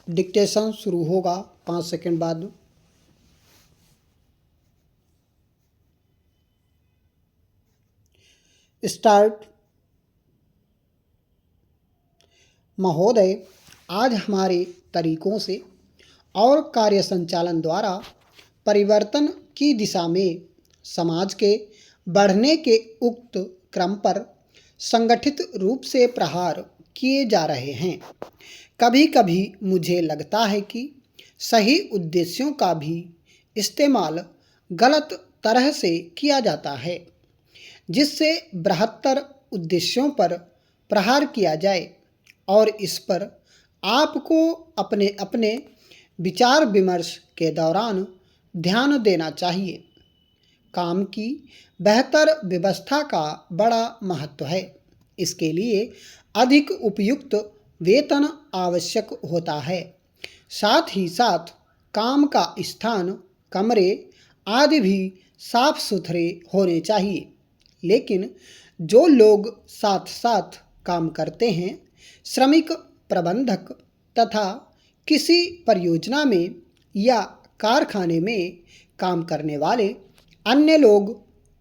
Dictation शुरू होगा 5 second बाद। स्टार्ट। महोदय, आज हमारे तरीकों से और कार्य संचालन द्वारा परिवर्तन की दिशा में समाज के बढ़ने के उक्त क्रम पर संगठित रूप से प्रहार किए जा रहे हैं। कभी कभी मुझे लगता है कि सही उद्देश्यों का भी इस्तेमाल गलत तरह से किया जाता है, जिससे बृहत्तर उद्देश्यों पर प्रहार किया जाए, और इस पर आपको अपने अपने विचार विमर्श के दौरान ध्यान देना चाहिए। काम की बेहतर व्यवस्था का बड़ा महत्व है। इसके लिए अधिक उपयुक्त वेतन आवश्यक होता है। साथ ही साथ काम का स्थान, कमरे आदि भी साफ सुथरे होने चाहिए। लेकिन जो लोग साथ साथ काम करते हैं, श्रमिक, प्रबंधक तथा किसी परियोजना में या कारखाने में काम करने वाले अन्य लोग,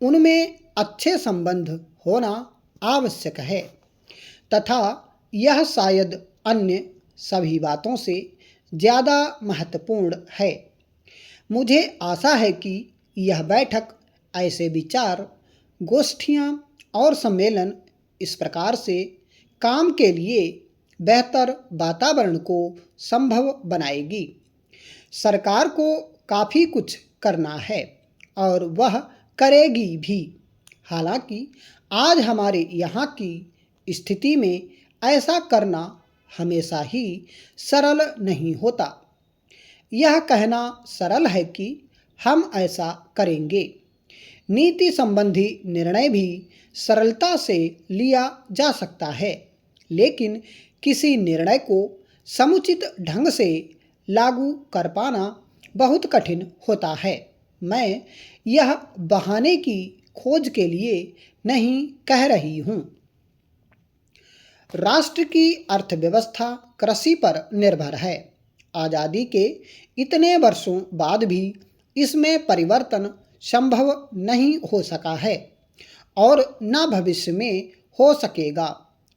उनमें अच्छे संबंध होना आवश्यक है तथा यह शायद अन्य सभी बातों से ज़्यादा महत्वपूर्ण है। मुझे आशा है कि यह बैठक, ऐसे विचार गोष्ठियाँ और सम्मेलन इस प्रकार से काम के लिए बेहतर वातावरण को संभव बनाएगी। सरकार को काफ़ी कुछ करना है और वह करेगी भी। हालांकि आज हमारे यहाँ की स्थिति में ऐसा करना हमेशा ही सरल नहीं होता। यह कहना सरल है कि हम ऐसा करेंगे। नीति संबंधी निर्णय भी सरलता से लिया जा सकता है, लेकिन किसी निर्णय को समुचित ढंग से लागू कर पाना बहुत कठिन होता है। मैं यह बहाने की खोज के लिए नहीं कह रही हूँ। राष्ट्र की अर्थव्यवस्था कृषि पर निर्भर है। आज़ादी के इतने वर्षों बाद भी इसमें परिवर्तन संभव नहीं हो सका है और न भविष्य में हो सकेगा।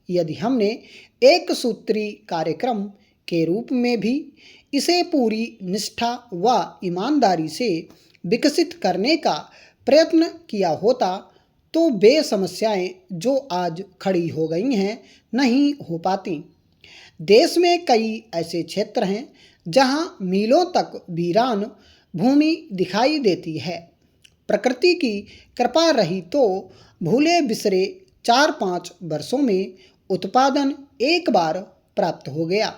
यदि हमने एक सूत्री कार्यक्रम के रूप में भी इसे पूरी निष्ठा व ईमानदारी से विकसित करने का प्रयत्न किया होता, तो वे समस्याएं जो आज खड़ी हो गई हैं नहीं हो पाती। देश में कई ऐसे क्षेत्र हैं जहां मीलों तक वीरान भूमि दिखाई देती है। प्रकृति की कृपा रही तो भूले बिसरे 4-5 वर्षों में उत्पादन एक बार प्राप्त हो गया।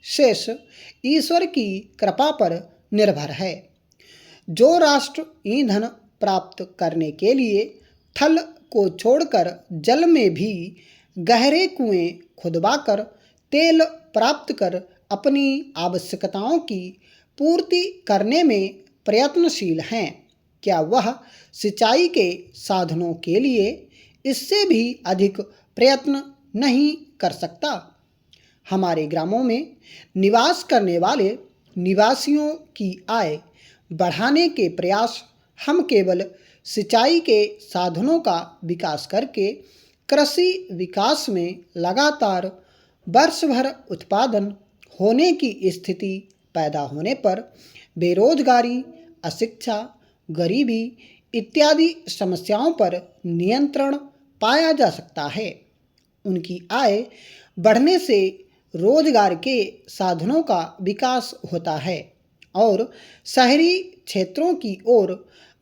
शेष ईश्वर की कृपा पर निर्भर है। जो राष्ट्र ईंधन प्राप्त करने के लिए थल को छोड़कर जल में भी गहरे कुएं खुदवाकर तेल प्राप्त कर अपनी आवश्यकताओं की पूर्ति करने में प्रयत्नशील हैं, क्या वह सिंचाई के साधनों के लिए इससे भी अधिक प्रयत्न नहीं कर सकता? हमारे ग्रामों में निवास करने वाले निवासियों की आय बढ़ाने के प्रयास हम केवल सिंचाई के साधनों का विकास करके कृषि विकास में लगातार वर्ष भर उत्पादन होने की स्थिति पैदा होने पर बेरोजगारी, अशिक्षा, गरीबी इत्यादि समस्याओं पर नियंत्रण पाया जा सकता है। उनकी आय बढ़ने से रोजगार के साधनों का विकास होता है और शहरी क्षेत्रों की ओर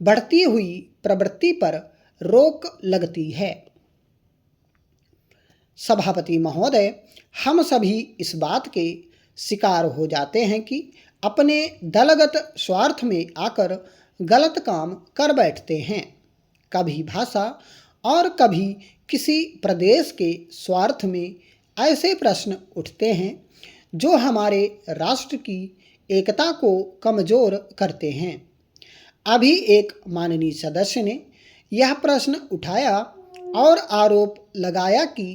बढ़ती हुई प्रवृत्ति पर रोक लगती है। सभापति महोदय, हम सभी इस बात के शिकार हो जाते हैं कि अपने दलगत स्वार्थ में आकर गलत काम कर बैठते हैं। कभी भाषा और कभी किसी प्रदेश के स्वार्थ में ऐसे प्रश्न उठते हैं जो हमारे राष्ट्र की एकता को कमज़ोर करते हैं। अभी एक माननीय सदस्य ने यह प्रश्न उठाया और आरोप लगाया कि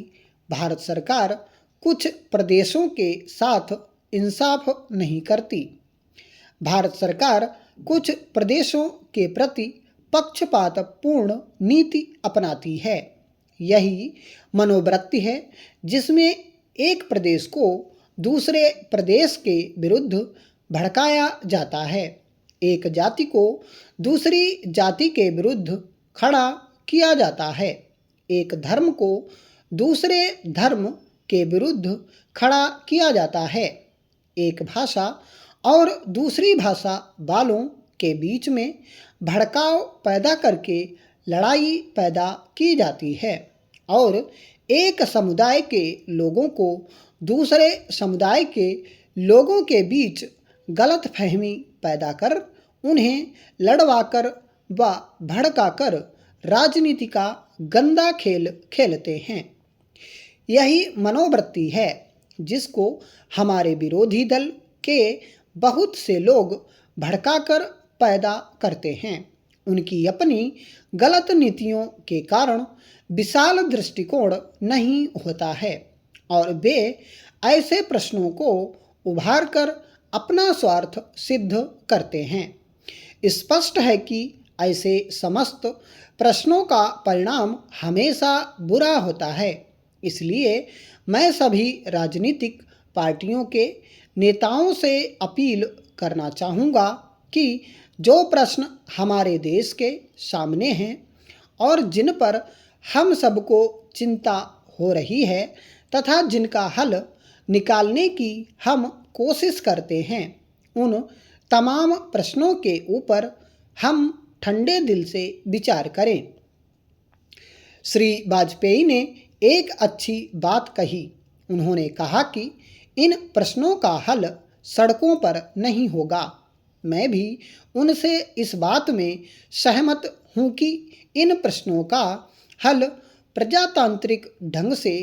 भारत सरकार कुछ प्रदेशों के साथ इंसाफ नहीं करती। भारत सरकार कुछ प्रदेशों के प्रति पक्षपातपूर्ण नीति अपनाती है। यही मनोवृत्ति है जिसमें एक प्रदेश को दूसरे प्रदेश के विरुद्ध भड़काया जाता है, एक जाति को दूसरी जाति के विरुद्ध खड़ा किया जाता है, एक धर्म को दूसरे धर्म के विरुद्ध खड़ा किया जाता है, एक भाषा और दूसरी भाषा वालों के बीच में भड़काव पैदा करके लड़ाई पैदा की जाती है और एक समुदाय के लोगों को दूसरे समुदाय के लोगों के बीच गलतफहमी पैदा कर उन्हें लड़वाकर व भड़काकर राजनीति का गंदा खेल खेलते हैं। यही मनोवृत्ति है जिसको हमारे विरोधी दल के बहुत से लोग भड़काकर पैदा करते हैं। उनकी अपनी गलत नीतियों के कारण विशाल दृष्टिकोण नहीं होता है और वे ऐसे प्रश्नों को उभार कर अपना स्वार्थ सिद्ध करते हैं। स्पष्ट है कि ऐसे समस्त प्रश्नों का परिणाम हमेशा बुरा होता है। इसलिए मैं सभी राजनीतिक पार्टियों के नेताओं से अपील करना चाहूँगा कि जो प्रश्न हमारे देश के सामने हैं और जिन पर हम सबको चिंता हो रही है तथा जिनका हल निकालने की हम कोशिश करते हैं, उन तमाम प्रश्नों के ऊपर हम ठंडे दिल से विचार करें। श्री वाजपेयी ने एक अच्छी बात कही। उन्होंने कहा कि इन प्रश्नों का हल सड़कों पर नहीं होगा। मैं भी उनसे इस बात में सहमत हूँ कि इन प्रश्नों का हल प्रजातांत्रिक ढंग से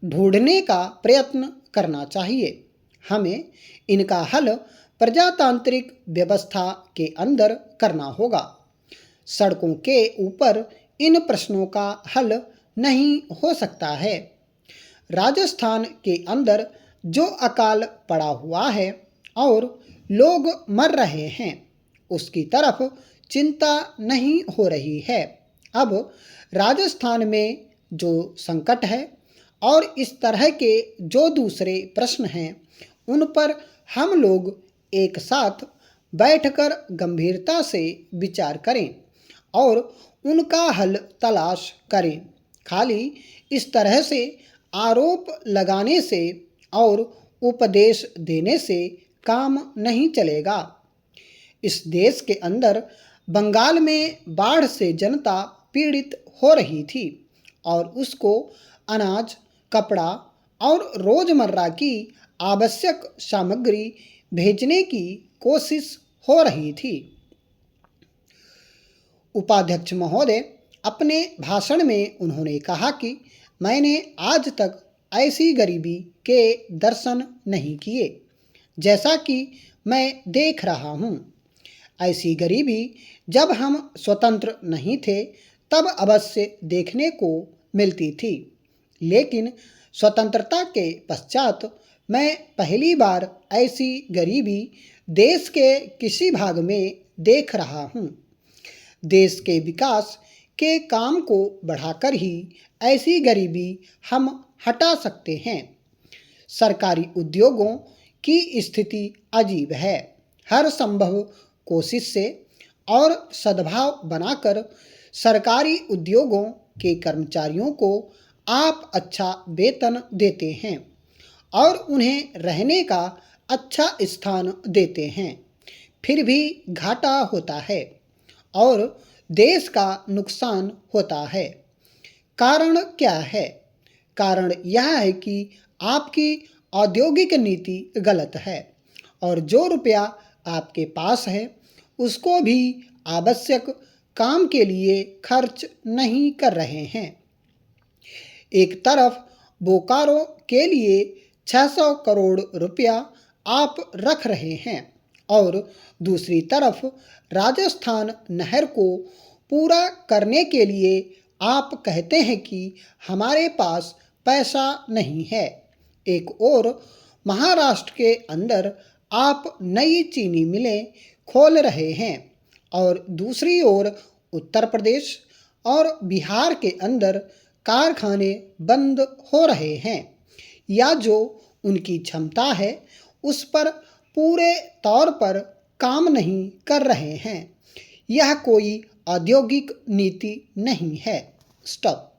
ढूंढने का प्रयत्न करना चाहिए। हमें इनका हल प्रजातांत्रिक व्यवस्था के अंदर करना होगा। सड़कों के ऊपर इन प्रश्नों का हल नहीं हो सकता है। राजस्थान के अंदर जो अकाल पड़ा हुआ है और लोग मर रहे हैं, उसकी तरफ चिंता नहीं हो रही है। अब राजस्थान में जो संकट है और इस तरह के जो दूसरे प्रश्न हैं, उन पर हम लोग एक साथ बैठकर गंभीरता से विचार करें और उनका हल तलाश करें। खाली इस तरह से आरोप लगाने से और उपदेश देने से काम नहीं चलेगा। इस देश के अंदर बंगाल में बाढ़ से जनता पीड़ित हो रही थी और उसको अनाज, कपड़ा और रोजमर्रा की आवश्यक सामग्री भेजने की कोशिश हो रही थी। उपाध्यक्ष महोदय अपने भाषण में उन्होंने कहा कि मैंने आज तक ऐसी गरीबी के दर्शन नहीं किए जैसा कि मैं देख रहा हूँ। ऐसी गरीबी जब हम स्वतंत्र नहीं थे तब अवश्य देखने को मिलती थी, लेकिन स्वतंत्रता के पश्चात मैं पहली बार ऐसी गरीबी देश के किसी भाग में देख रहा हूँ। देश के विकास के काम को बढ़ाकर ही ऐसी गरीबी हम हटा सकते हैं। सरकारी उद्योगों की स्थिति अजीब है। हर संभव कोशिश से और सद्भाव बनाकर सरकारी उद्योगों के कर्मचारियों को आप अच्छा वेतन देते हैं और उन्हें रहने का अच्छा स्थान देते हैं, फिर भी घाटा होता है और देश का नुकसान होता है। कारण क्या है? कारण यह है कि आपकी औद्योगिक नीति गलत है और जो रुपया आपके पास है उसको भी आवश्यक काम के लिए खर्च नहीं कर रहे हैं। एक तरफ बोकारो के लिए 600 करोड़ रुपया आप रख रहे हैं और दूसरी तरफ राजस्थान नहर को पूरा करने के लिए आप कहते हैं कि हमारे पास पैसा नहीं है। एक और महाराष्ट्र के अंदर आप नई चीनी मिलें खोल रहे हैं और दूसरी ओर उत्तर प्रदेश और बिहार के अंदर कारखाने बंद हो रहे हैं या जो उनकी क्षमता है उस पर पूरे तौर पर काम नहीं कर रहे हैं। यह कोई औद्योगिक नीति नहीं है। स्टॉप।